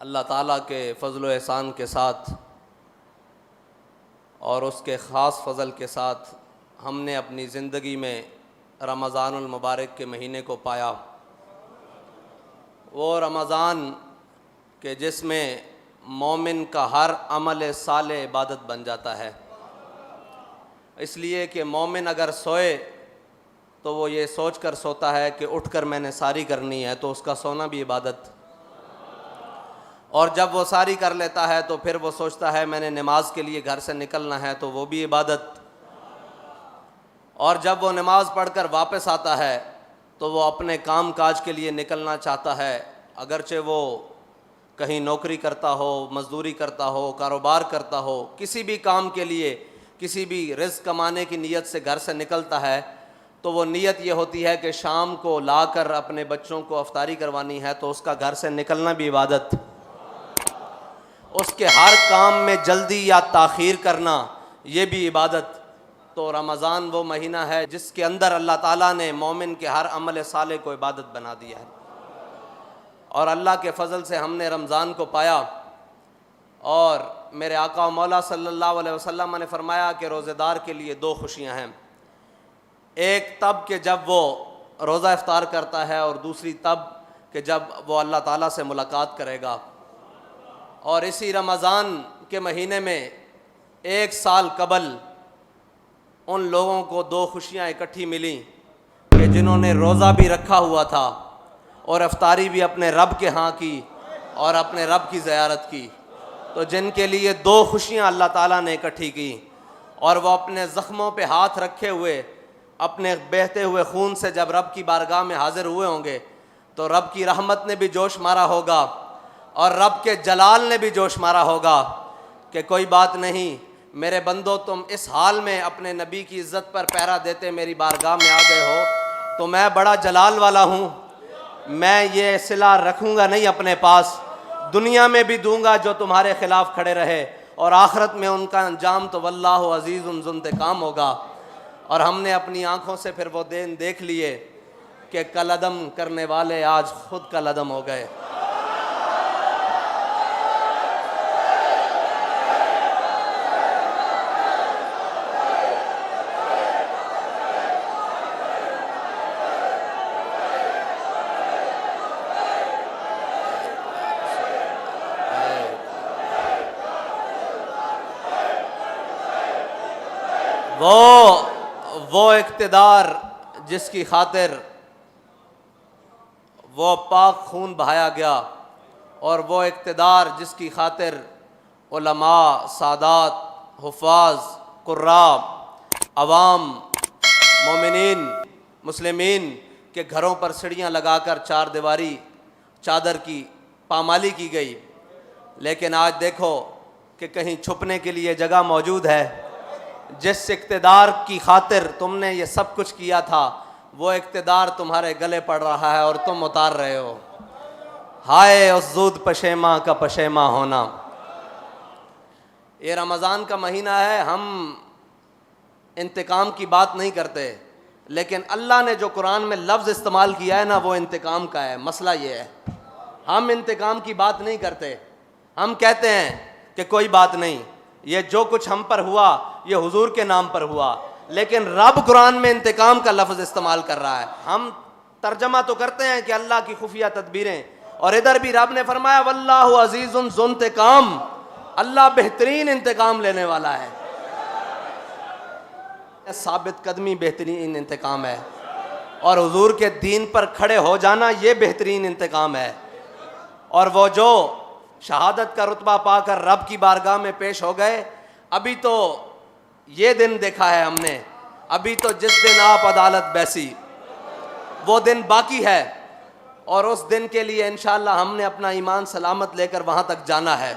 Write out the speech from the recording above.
अल्लाह ताला के फ़ज़ल व एहसान के साथ और उसके ख़ास फ़ज़ल के साथ हमने अपनी ज़िंदगी में रमज़ानुल मुबारक के महीने को पाया। वो रमज़ान के जिसमें मोमिन का हर अमल साले इबादत बन जाता है। इसलिए कि मोमिन अगर सोए तो वो ये सोच कर सोता है कि उठकर मैंने सारी करनी है, तो उसका सोना भी इबादत। और जब वो सारी कर लेता है तो फिर वो सोचता है मैंने नमाज के लिए घर से निकलना है, तो वो भी इबादत। और जब वो नमाज पढ़कर वापस आता है तो वो अपने काम काज के लिए निकलना चाहता है, अगरचे वो कहीं नौकरी करता हो, मज़दूरी करता हो, कारोबार करता हो, किसी भी काम के लिए, किसी भी रिज़्क़ कमाने की नीयत से घर से निकलता है, तो वो नीयत ये होती है कि शाम को लाकर अपने बच्चों को अफ्तारी करवानी है, तो उसका घर से निकलना भी इबादत। उसके हर काम में जल्दी या ताख़ीर करना ये भी इबादत। तो रमज़ान वो महीना है जिसके अंदर अल्लाह ताला ने मोमिन के हर अमल साले को इबादत बना दिया है। और अल्लाह के फ़ज़ल से हमने रमज़ान को पाया। और मेरे आका मौला सल्लल्लाहु अलैहि वसल्लम ने फ़रमाया कि रोज़ेदार के लिए दो खुशियाँ हैं। एक तब कि जब वो रोज़ा इफ्तार करता है, और दूसरी तब कि जब वो अल्लाह ताला से मुलाकात करेगा। और इसी रमज़ान के महीने में एक साल कबल उन लोगों को दो खुशियाँ इकट्ठी मिली कि जिन्होंने रोज़ा भी रखा हुआ था और इफ्तारी भी अपने रब के यहाँ की और अपने रब की ज़ियारत की। तो जिनके लिए दो खुशियाँ अल्लाह ताला ने इकट्ठी की, और वो अपने ज़ख्मों पे हाथ रखे हुए अपने बहते हुए खून से जब रब की बारगाह में हाज़िर हुए होंगे, तो रब की रहमत ने भी जोश मारा होगा और रब के जलाल ने भी जोश मारा होगा कि कोई बात नहीं मेरे बंदो, तुम इस हाल में अपने नबी की इज़्ज़त पर पहरा देते मेरी बारगाह में आ गए हो, तो मैं बड़ा जलाल वाला हूँ, मैं ये सिला रखूँगा नहीं अपने पास, दुनिया में भी दूंगा जो तुम्हारे ख़िलाफ़ खड़े रहे, और आखिरत में उनका अंजाम तो वल्लाहु अज़ीज़ुन ज़ुंतिक़ाम होगा। और हमने अपनी आँखों से फिर वो दिन देख लिए कि कलअदम करने वाले आज खुद कलअदम हो गए। वो इक़्तिदार जिसकी खातिर वो पाक खून बहाया गया, और वो इक़्तिदार जिसकी खातिर उलमा, सादात, हुफ़ाज़, कुर्रा, अवाम, मोमिनीन, मुस्लिमीन के घरों पर सीढ़ियाँ लगाकर चार दीवारी चादर की पामाली की गई। लेकिन आज देखो कि कहीं छुपने के लिए जगह मौजूद है। जिस इक़्तिदार की खातिर तुमने ये सब कुछ किया था, वो इक़्तिदार तुम्हारे गले पड़ रहा है और तुम उतार रहे हो। हाय उस ज़ूद पशेमा का पशेमा होना। ये रमज़ान का महीना है, हम इंतकाम की बात नहीं करते, लेकिन अल्लाह ने जो कुरान में लफ्ज़ इस्तेमाल किया है ना, वो इंतकाम का है। मसला ये है, हम इंतकाम की बात नहीं करते। हम कहते हैं कि कोई बात नहीं, ये जो कुछ हम पर हुआ ये हुजूर के नाम पर हुआ, लेकिन रब कुरान में इंतकाम का लफ्ज़ इस्तेमाल कर रहा है। हम तर्जमा तो करते हैं कि अल्लाह की खुफिया तदबीरें, और इधर भी रब ने फरमाया वल्लाहु अज़ीज़ुन ज़ुंतिक़ाम, अल्लाह बेहतरीन इंतकाम लेने वाला है। साबित कदमी बेहतरीन इंतकाम है, और हुजूर के दीन पर खड़े हो जाना ये बेहतरीन इंतकाम है। और वो जो शहादत का रुतबा पाकर रब की बारगाह में पेश हो गए, अभी तो ये दिन देखा है हमने, अभी तो जिस दिन आप अदालत बैसी वो दिन बाकी है, और उस दिन के लिए इंशाअल्लाह हमने अपना ईमान सलामत लेकर वहाँ तक जाना है।